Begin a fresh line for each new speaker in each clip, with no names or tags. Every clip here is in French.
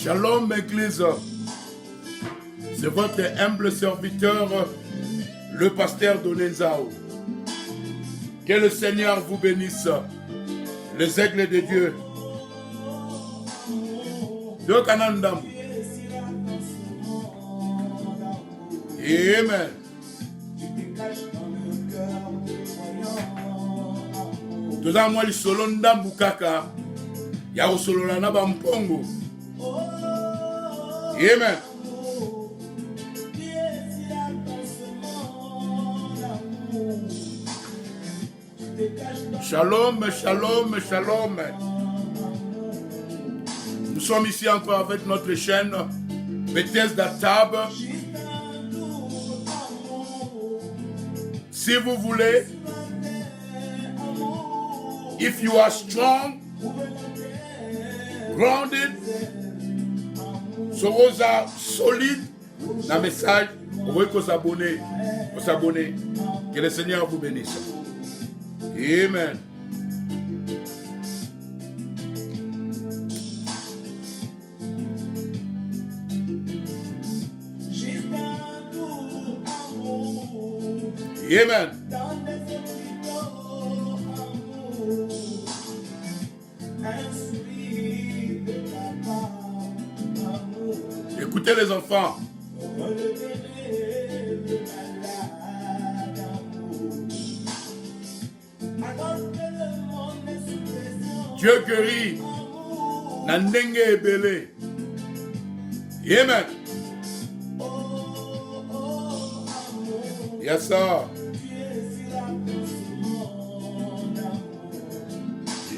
Shalom Église, c'est votre humble serviteur, le pasteur Donenzao. Que le Seigneur vous bénisse, les aigles de Dieu. Dieu Kanandam. Amen. Tout à moi, les solons d'Ambukaka, ya o solola na bampongo. Amen. Shalom, shalom, shalom. Nous sommes ici encore avec notre chaîne Bethesda Tab. Si vous voulez, if you are strong, grounded, sorosa solide, dans le message, vous pouvez s'abonner. Que le Seigneur vous bénisse. Amen. Amen. Écoutez les enfants. Dieu guérit. Nandenge ebele. Amen. Yes, sir.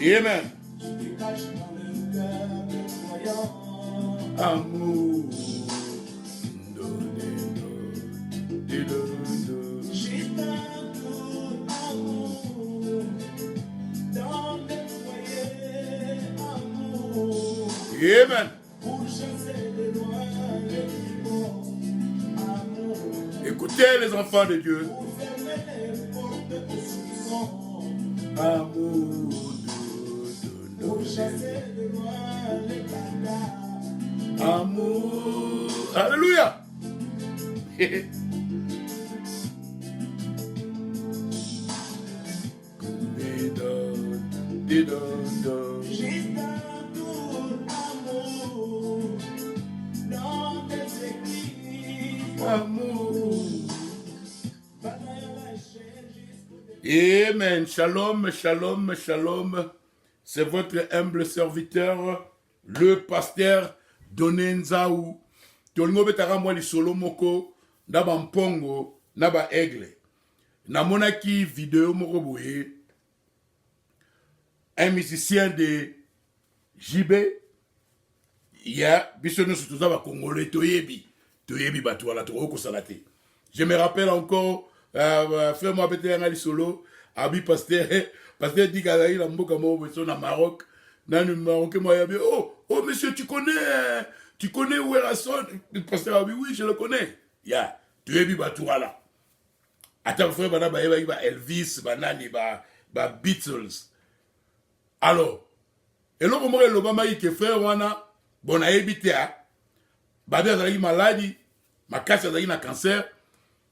Amen. Amour. Amen. Écoutez les enfants de Dieu. Amour. Amour. Alléluia. Amen. Shalom, shalom, shalom. C'est votre humble serviteur, le pasteur Donenzao. Tolingo betara moi li solo moko naba mpongo naba aigle. Namona ki vidéo moko boye. Un musicien de JB. Il y a biso no surtout ba congolais toyebi batu ala toko salate. Je me rappelle encore frère-moi betara li solo abi pasteur dit qu'il a mboka mo na Maroc. Dans le Maroc moi yabi oh monsieur tu connais où est la sonne? Le pasteur a dit oui, je le connais. Ya, tu es Bibatouala. Attends, frère, Elvis, Banani, Beatles. Alors, et là, comment l'Obama dit que frère, wana, bon, a évité, Babi a une maladie, ma casse a un cancer,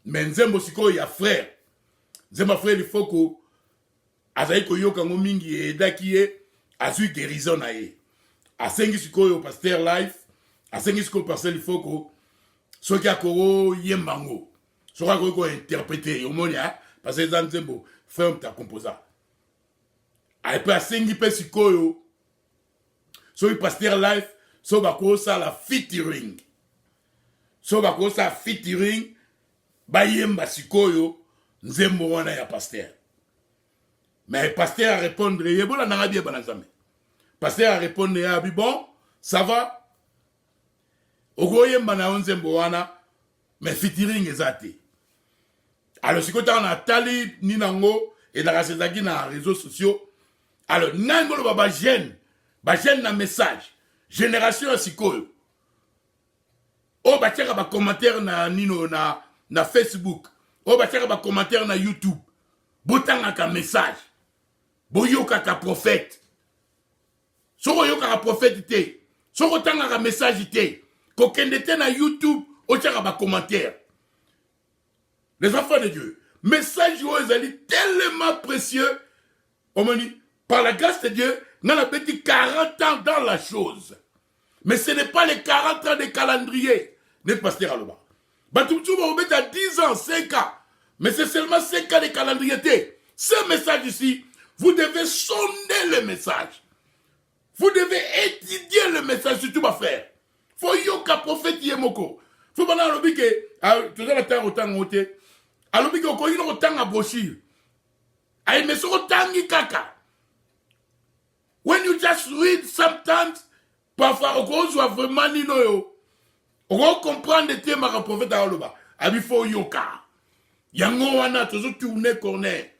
mais Nzembo Siko, il y a frère. Nzembo frère, il faut que, Azaï Koyo, Kango Mingi, et Dakie, Azui guérison na ye. Asengi Siko, au pasteur life, asengi siko passer il faut que ce qui a koro yembango ce qui a interpréter au monde parce que dans Nzembo ferme ta composa a peut asengi pe siko so il pasteur live so ba ko ça la featuring ba yemba siko Nzembo wana ya pasteur mais pasteur a répondre yebola na bien banazame pasteur a répondre ya bon ça va. Ogoye mbana Nzembo wana mais featuring ezate. Alors si quand on a tali ni nango et dans ces na réseaux sociaux alors nango lo ba jeune na message génération sikoyo. O ba tchaka ba commentaire na nino na Facebook. O ba tchaka ba commentaire na YouTube. Botanga ka message. Boyoka ka prophète. Soko yoka ka prophète te. Ce un message ité. Kokende te na YouTube, au tchara commentaire. Les enfants de Dieu. Message est tellement précieux. On me dit, par la grâce de Dieu, nous avons dit 40 ans dans la chose. Mais ce n'est pas les 40 ans de calendrier. N'est pas pasteur Aloba. Batumtou va remettre à 10 ans, 5 ans. Mais c'est seulement 5 ans de calendrier. Ce message ici, vous devez sonder le message. Vous devez étudier le message, surtout ma frère. Faut yoka prophète yemoko. Faut pas alobi que, tu sais la terre autant ngote. Alobi que ko yino autant à brochir. Ay mais so autant kaka. When you just read sometimes, parfois on voit vraiment nino yo. On comprend des thèmes à prophète aloba. Abi faut yoka. Yango wana toujours tourner corner.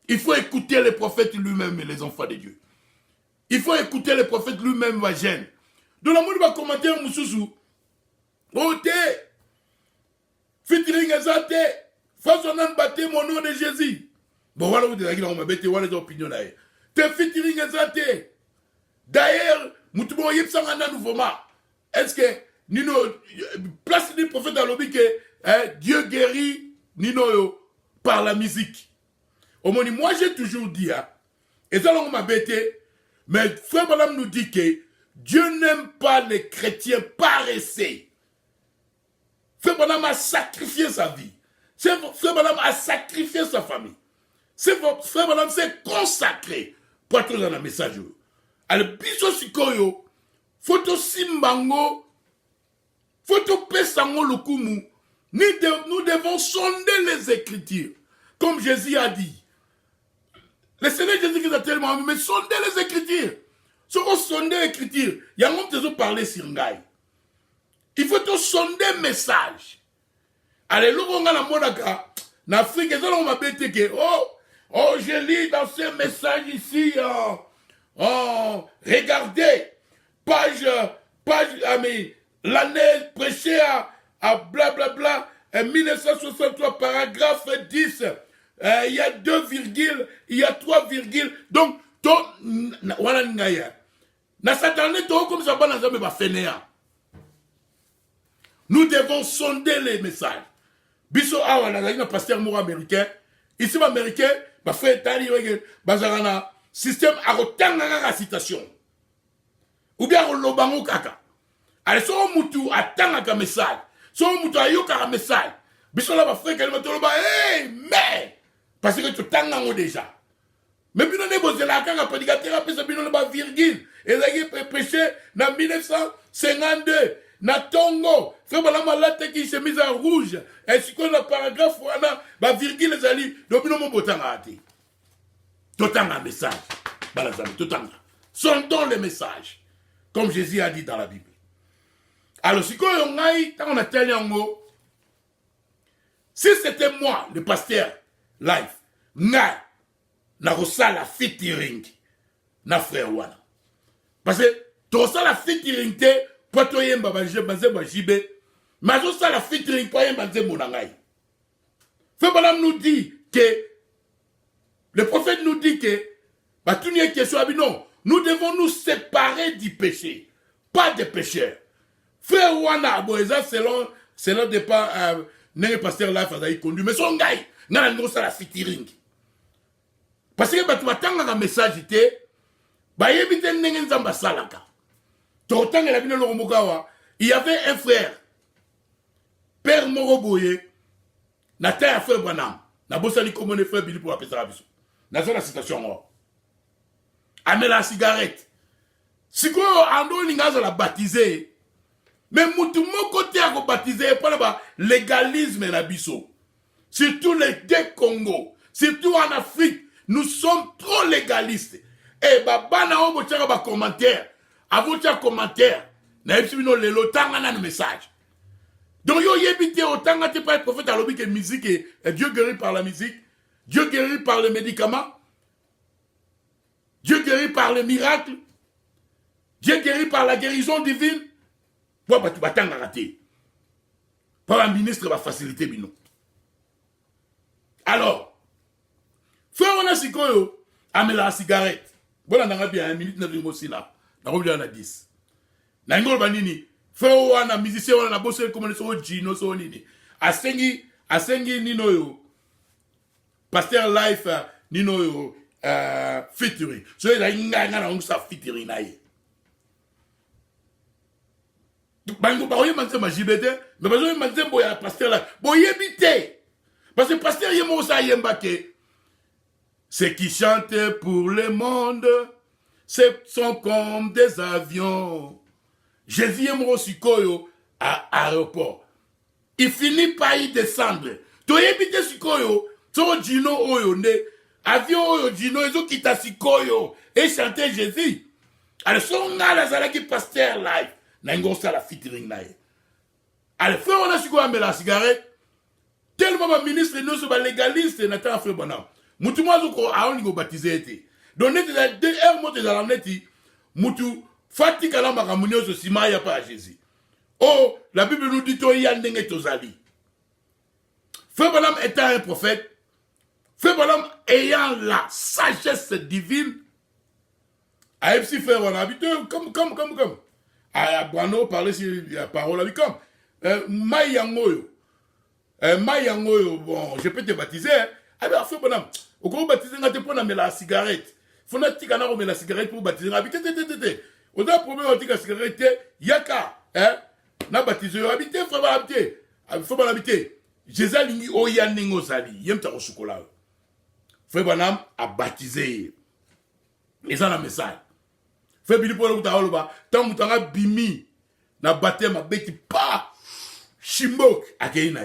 Il faut écouter le prophète lui-même et les enfants de Dieu. Il faut écouter le prophète lui-même, va gêne. Donc, la monde va commenter un moussou. Oh, t'es. Fitring ezate. Façonnan batte mon nom de Jésus. Bon, voilà, vous dites, on m'a bêté, voilà les opinions là. T'es fitring ezate. D'ailleurs, moutoumo yip sangana nouveau-ma. Est-ce que, Nino, place du prophète dans l'objet que Dieu guérit Nino yo, par la musique. Au moins, moi j'ai toujours dit, hein, et ça on m'a bêté. Mais Frère Branham nous dit que Dieu n'aime pas les chrétiens paresseux. Frère Branham a sacrifié sa vie. Frère Branham a sacrifié sa famille. Frère Branham s'est consacré pour être dans le message. Alors, biso sikoyo, photo simbango, photo pesango lukumu, nous devons sonder les Écritures. Comme Jésus a dit. Le Seigneur Jésus qui a tellement aimé, mais sondez les Écritures. Si on sonde les Écritures, il y a un monde qui parler sur Ngaï. Il faut te sonder le message. Allez, là, on a la monaka. En Afrique, on m'a bêté que, oh, je lis dans ce message ici, regardez, page, l'année prêchée à blablabla, 1963, paragraphe 10. Il y a 2 virgules, il y a 3 virgules. Donc, voilà ngaya. Na satané to comme ça ba nzambe ba fainéant. Nous devons sonder les messages. Biso awa na pasteur moro américain. Ici américain ba fait tali bazarana système a retanga la citation. Ou bien lobango kaka. Ale so mutu atanga ka message. So mutu ayoka ka message. Biso la ba fait kelma to ba mais parce que tu t'en déjà. Mais bien on est beau, c'est la carte prédicateur après ça bien on est virgule. Et là il prêché en 1952 na Tongo. Frère Branham la tête qui s'est mise en rouge. Et si qu'on a paragraphe wana ba virgule les ali donc nous mon botanga ati. Totanga message. Balazami totanga. Sondons le message comme Jésus a dit dans la Bible. Alors si qu'on ngai quand on a tellement en mot si c'était moi le pasteur live nga na rosala featuring na frère wana parce que to sala featuring te poto yemba ba jibe mais to sala featuring pa yemba nzembo na ngai. Frère Branham nous dit que le prophète nous dit que bah tout n'est question non, nous devons nous séparer du péché, pas des pécheurs. Frère wana boeza selon départ n'est pasteur live a conduit mais son gars na ngo sala featuring parce que tu attends un message té ba yebite ndenge nzamba salaka to tanga la bino lo mokawa il y avait un frère père Moroboye na terre frère Branham na bosali comme on frère Billy pour appeler ça biso na zone la citation amela cigarette siko ando lingaza la baptiser mais mutu moko te a baptiser pas là légalisme na biso. Surtout les deux Congo, surtout en Afrique, nous sommes trop légalistes. Et baba na obo tchaka ba commentaire, avo tchaka commentaire, na epsi bino le lotanga na message. Donc yo yebite otanga te pas le prophète alobi que musique et Dieu guérit par la musique, Dieu guérit par le médicament, Dieu guérit par le miracle, Dieu guérit par la guérison divine. Bon bah tu vas tanga rater. Par un ministre va faciliter bino. Alors, frère, on a si quoi, amela la cigarette. Bon, on a bien 1 minute, 9 aussi là. On a 10. Nangol banini. Frère wana musicien wana na bosse comme so Gino so nini. Asengi nino yo. Pasteur Life nino yo featuring. So ila inga na ngsa featuring na ye. Bango ba oye manze ma jibete, mais bazo manze boya pasteur là. Boyebite. Parce que pasteur yemo sa yembake. Ceux qui chantent pour le monde, sont comme des avions. Jésus yemo sikoyo à aéroport. Il finit par y descendre. Toyebite sikoyo, so Gino oyo ne, avion oyo Gino ezo kita sikoyo et chanter Jésus. Alors son ngala zalaki pasteur live. Nango sa la featuring na ye. Alors frère on a sikoyo amela cigarette. Tellement ma ministre nous sommes légaliste nata frère bonam. Mutu mwazo ko aoni go baptiser été. Donc net la deux heures monte dans la neti. Mutu fatika la makamunyo so sima ya pa Jésus. Oh, la Bible nous dit to yandenge tozali. Frère bonam étant un prophète, frère bonam ayant la sagesse divine. A MC frère on habite comme. A Brano parler sur la parole avec comme Mayangoyo. Mayangoyo, bon, je peux te baptiser. Ah ben, frère bonam, au coup baptiser nga te pona me la cigarette. Faut na tika na me la cigarette pour baptiser. Habite te. On a problème avec la cigarette yaka, na baptiser habite frère bonam habite. Frère bonam habite. Jésus lingi oya ningo zali, yem ta chocolat. Frère bonam a baptisé. Et ça na message. Frère Billy pour le taoloba, tant mutanga bimi na baptême a beti pa shimbok akeina.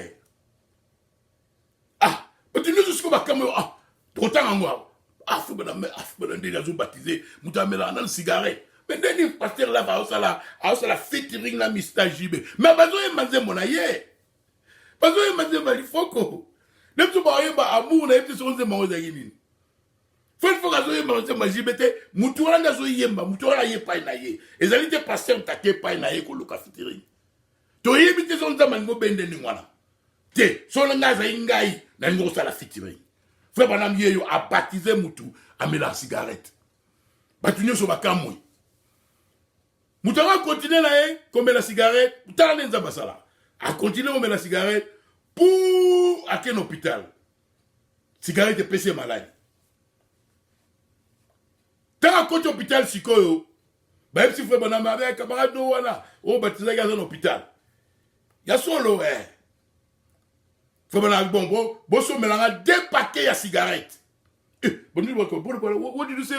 Ah, mais tu nous jusqu'au bacamo ah, autant en moi. Ah, faut bien déjà baptisé, moutamela dans cigarette. Mais dès pasteur là va au la featuring la Mr. JB. Mais bazo e manze monaye. Bazo e manze mali foko. Nem tu ba yeba amour na yete sonze mo zagini. Faut que zo yeba manze majibete, mutuala na zo yemba, mutuala yepa na ye. Ezali te pasteur take pa na ye ko luka featuring. To yebite sonze mango bende ni wana. Te, son ngaza ingai na ngo sala featuring. Frère banam yeyo a baptisé mutu a mis la cigarette. Batunyo so bakamwe. Mutu va continuer na ye comme la cigarette, tala nenza basala. A continuer comme la cigarette pour à quel hôpital. Cigarette est PC malade. Tant à hôpital sikoyo, ba si frère banam avec camarade no wana, o baptisé dans hôpital. Ya solo bon, bosso melanga 2 paquets à cigarettes. What did you say?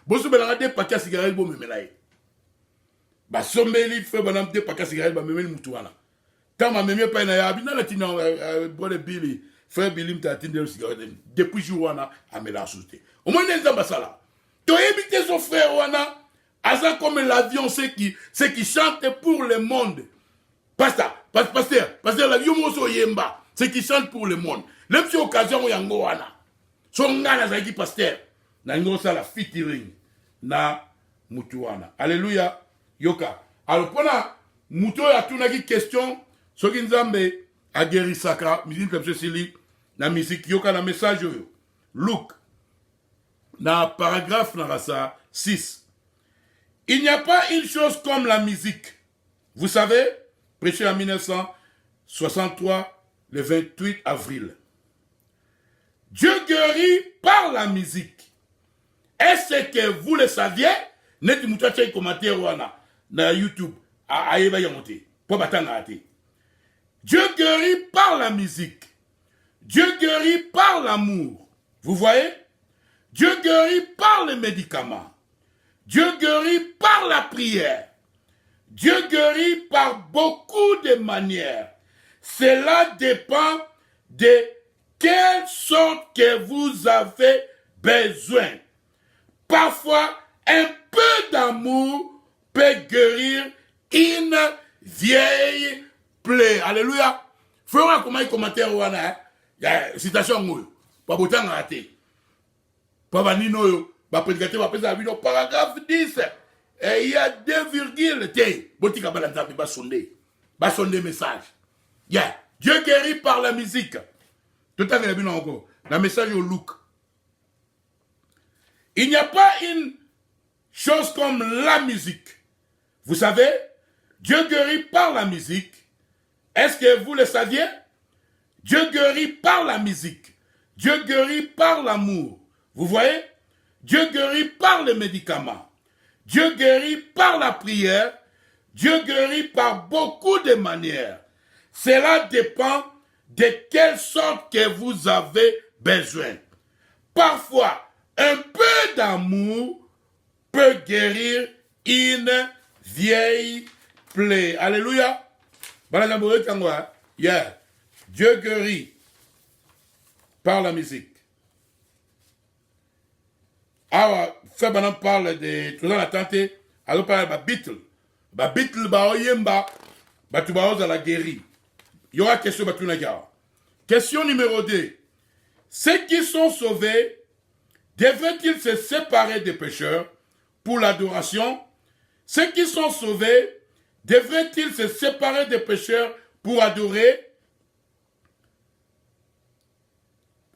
Bosso melanga 2 paquets à cigarettes, bon, memelaye. Ba sombeli, fait bonhomme 2 paquets à cigarettes, ba memeli mutuana. Tant ma memie pas na ya, bina la tina, brother Billy, frère Billy m'a attendu le cigarette. Depuis jouana, a me la souté. Au moins, n'est-ce pas ça là? Tu as évité son frère wana, asa comme l'avion, ceux qui chantent pour le monde. Pasteur, l'avion moso yemba. Ceux qui chantent pour le monde. Même si occasion où yango wana. Son ngana zaki pasteur. Na ngo sa la featuring na mutuana. Alléluia. Yoka. Alors pona muto ya tunaki question soki nzambe agerisaka musique comme ceci na musique yoka na message yo. Luke na paragraphe na rasa 6. Il n'y a pas une chose comme la musique. Vous savez, prêché en 1963 le 28 avril. Dieu guérit par la musique. Est-ce que vous le saviez? Net mutache commentaire wana na YouTube a eba yamonte. Po batanga ate. Dieu guérit par la musique. Dieu guérit par l'amour. Vous voyez? Dieu guérit par les médicaments. Dieu guérit par la prière. Dieu guérit par beaucoup de manières. Cela dépend de quelle sorte que vous avez besoin. Parfois, un peu d'amour peut guérir une vieille plaie. Alléluia. Fera comment il commentaire wana. Citation ngou. Pas botanga ate. Pas vanino yo. Ba prédicateur va pesa bino paragraphe 10. Et il y a 2 virgules. Té. Botika balanza ba sondé. Ba sondé message. Yeah. Dieu guérit par la musique. Tout à fait, encore. Le message au Luc. Il n'y a pas une chose comme la musique. Vous savez, Dieu guérit par la musique. Est-ce que vous le saviez? Dieu guérit par la musique. Dieu guérit par l'amour. Vous voyez? Dieu guérit par les médicaments. Dieu guérit par la prière. Dieu guérit par beaucoup de manières. Cela dépend de quelle sorte que vous avez besoin. Parfois, un peu d'amour peut guérir une vieille plaie. Alléluia. Yeah. Dieu guérit par la musique. Alors, ça, on parle de tout la tante, alors parle de Beatles. Beatles, oyemba, tu vas la guérir. Il y aura question de la question numéro 2. Ceux qui sont sauvés, devraient-ils se séparer des pécheurs pour l'adoration? Ceux qui sont sauvés, devraient-ils se séparer des pécheurs pour adorer?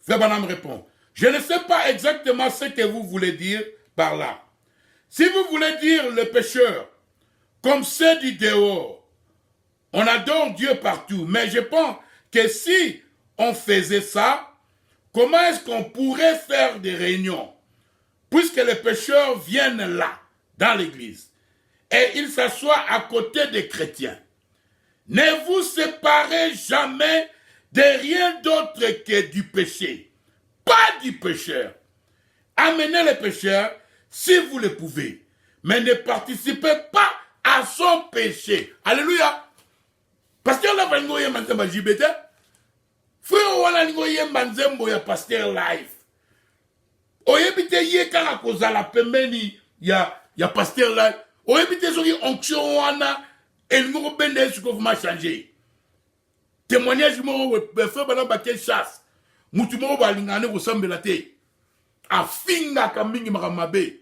Frère Branham répond, je ne sais pas exactement ce que vous voulez dire par là. Si vous voulez dire le pécheur, comme ceux du dehors, on adore Dieu partout, mais je pense que si on faisait ça, comment est-ce qu'on pourrait faire des réunions, puisque les pécheurs viennent là, dans l'église, et ils s'assoient à côté des chrétiens? Ne vous séparez jamais de rien d'autre que du péché, pas du pécheur. Amenez les pécheurs si vous le pouvez, mais ne participez pas à son péché. Alléluia. Parce que là, vous avez un JBT. Frère, vous avez un pasteur live. Oyebite ye kaka kozala pembeni ya pasteur live. Oyebite soki onction wana elingo bende suko vuma changer. Témoignage mo frère bana bakel chasse. Mutu mo balingane kosambela te. Afinga ka mingi makamabe.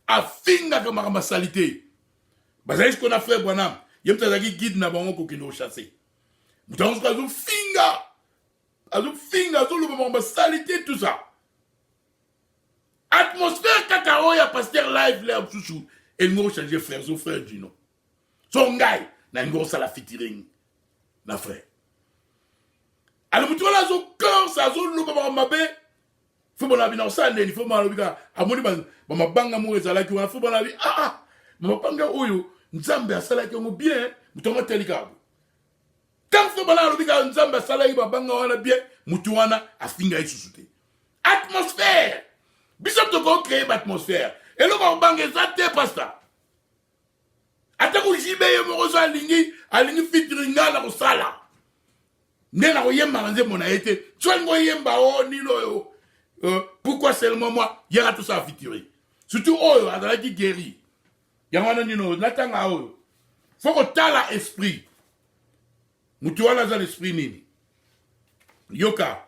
Afinga ka makamasalite. Bazali ce qu'on a fait Branham. Yem tazaki guide na bango ko kino chasser. Mutu ko azu finga. Azu finga azu lo makamasalite tout ça. Atmosphère kakao ya pasteur live là chouchou. Et nous changer frère du nom. Son gars na ngo sala featuring na frère. Alors mutu la zo corps ça zo lo makamabe. Faut bon abi na sande il faut malobika amoni ba mabanga mo ezala ki wa faut bon abi mabanga oyo nzambe asala ki ngo bien mutonga telika. Quand faut bon alobika nzambe asala ki mabanga wana bien mutu wana afinga isusute. Atmosphère. Bishop to go créer l'atmosphère. Et le mabanga ezate pasta. Atako jibe yo mo zo alingi fitringa na kosala. Nena ko yemba nze mona été. Toi ngo yemba o nilo yo. Pourquoi seulement moi? Il y a tout ça à fiturer. Surtout, oh, à la guéri. Il y a un nino, n'attends oh. Faut que tu aies l'esprit. Nous tu as l'esprit nini. Yoka.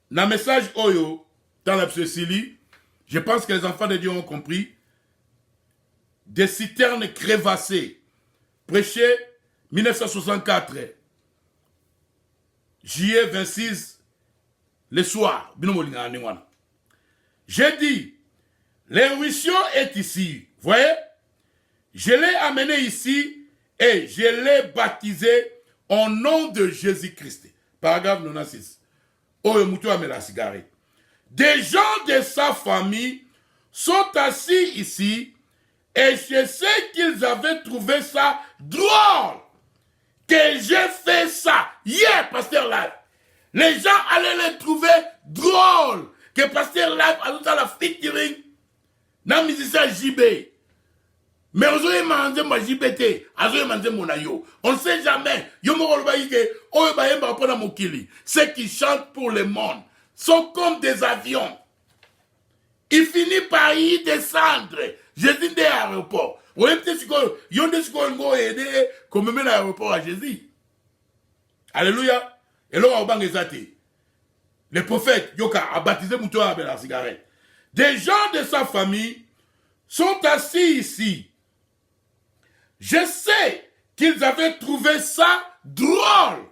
Le message oyo, dans la Cécilie, je pense que les enfants de Dieu ont compris. Des citernes crévassées. Prêché 1964. Juillet 26. Le soir, j'ai dit, l'érudition est ici. Vous voyez? Je l'ai amené ici et je l'ai baptisé au nom de Jésus-Christ. Paragraphe 96. Des gens de sa famille sont assis ici et je sais qu'ils avaient trouvé ça drôle que j'ai fait ça. Yeah, pasteur là. Les gens allaient les trouver drôles que pasteur live a tout à la featuring na musicien JB. Mais on a demandé ma JBT, on a demandé mon ayo. On ne sait jamais. Yo mo koloba yike, oyo ba yemba pona mokili. Ceux qui chantent pour le monde sont comme des avions. Ils finissent par y descendre. Jésus des aéroports. Vous voyez peut-être que yonde siko ngo aider comme même l'aéroport à Jésus. Alléluia. Et là, le prophète Yoka a baptisé Moutoua avec la cigarette. Des gens de sa famille sont assis ici. Je sais qu'ils avaient trouvé ça drôle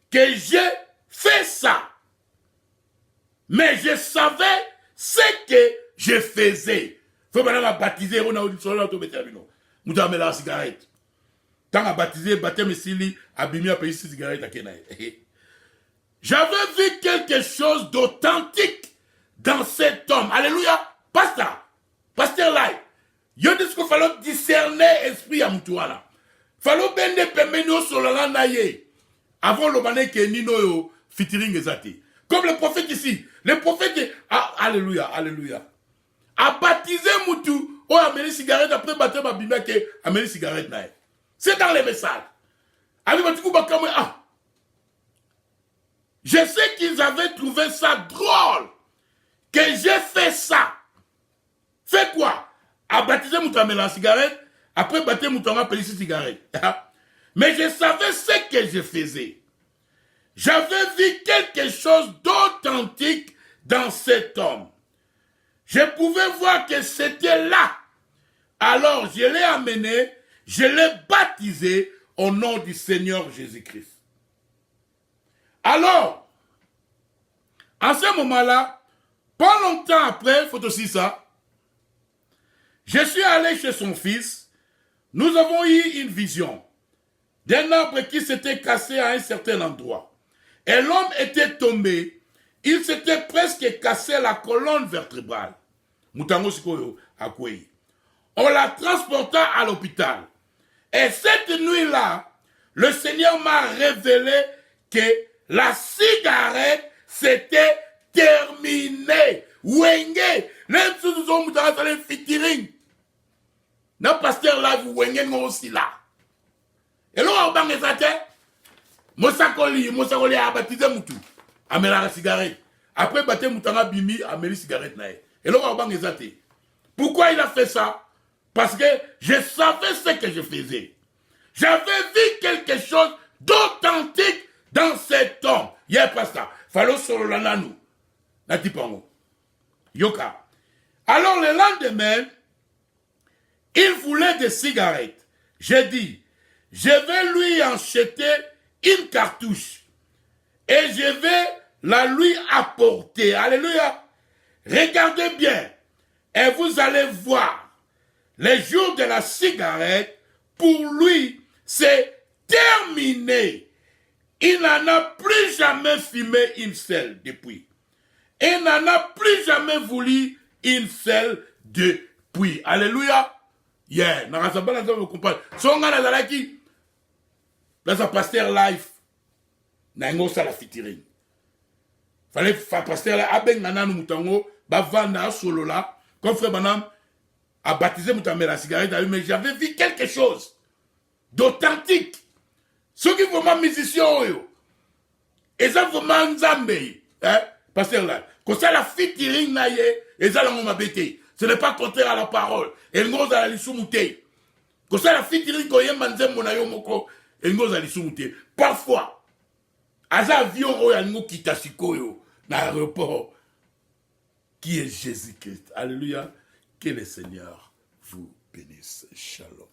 que j'ai fait ça. Mais je savais ce que je faisais. Faut maintenant la baptiser. On a dit sur l'autre. mutu amela la cigarette. Tant à baptiser, baptême Sili, abimi à payer cigarette à Kenaï. J'avais vu quelque chose d'authentique dans cet homme. Alléluia. Pasteur là. Yo dis qu'il fallait discerner esprit à Moutouala. Fallait bende pemeno sur la lanaye. Avant le mané que Nino yo fitiring ezati. Comme le prophète ici. Le prophète, alléluia, alléluia. A baptisé Moutou, oh, amené cigarette, après baptême à Bimba, qui a amené cigarette. C'est dans les messages. Je sais qu'ils avaient trouvé ça drôle, que j'ai fait ça. Fait quoi? A baptisé Moutou, amené la cigarette, après baptême Moutou, amené cigarette. Mais je savais ce que je faisais. J'avais vu quelque chose d'authentique dans cet homme. Je pouvais voir que c'était là. Alors, je l'ai amené, je l'ai baptisé au nom du Seigneur Jésus-Christ. Alors, en ce moment-là, pas longtemps après, il faut aussi ça, je suis allé chez son fils, nous avons eu une vision d'un arbre qui s'était cassé à un certain endroit. Et l'homme était tombé, il s'était presque cassé la colonne vertébrale. Mutango Sikoyo Akwei. On l'a transporta à l'hôpital. Et cette nuit-là, le Seigneur m'a révélé que la cigarette s'était terminée. Wenge, même si nous sommes dans le fitiring. Notre pasteur là, vous wenge aussi là. Et là, on va les attaquer. Mosakoli a baptisé Moutou. Amela la cigarette. Après, baptisé Moutanga Bimi, amela la cigarette. Et là, on va les attaquer. Pourquoi il a fait ça? Parce que je savais ce que je faisais. J'avais vu quelque chose d'authentique dans cet homme. Il n'y a pas ça. Fallait sur le lananou. Natipango. Yoka. Alors, le lendemain, il voulait des cigarettes. J'ai dit, je vais lui acheter une cartouche. Et je vais la lui apporter. Alléluia. Regardez bien. Et vous allez voir. Les jours de la cigarette, pour lui, c'est terminé. Il n'en a plus jamais fumé une seule depuis. Il n'en a plus jamais voulu une seule depuis. Alléluia. Yeah. Narasabana, vous comprenez. Songa Nazalaki. Là, ça pasteur life. Nango ça la fitiring. Fallait faire pasteur là. Abeng nanan moutango. Bavanda solo là. Comme frère Banam a baptisé Moutamé la cigarette. Mais j'avais vu quelque chose d'authentique. Ceux qui font ma musicien, et ça vraiment Nzambe, hein, pasteur là. Comme ça la fitiring naye, et ça la m'a bêté. Ce n'est pas contraire à la parole. Et nous allons aller sous-mouter. Comme ça la fitiring qu'on y a manzem monayo moko, et nous allons sous-mouter. Parfois, à avion où il y a nous qui t'achikoyo, dans l'aéroport, qui est Jésus-Christ. Alléluia. Que le Seigneur vous bénisse. Shalom.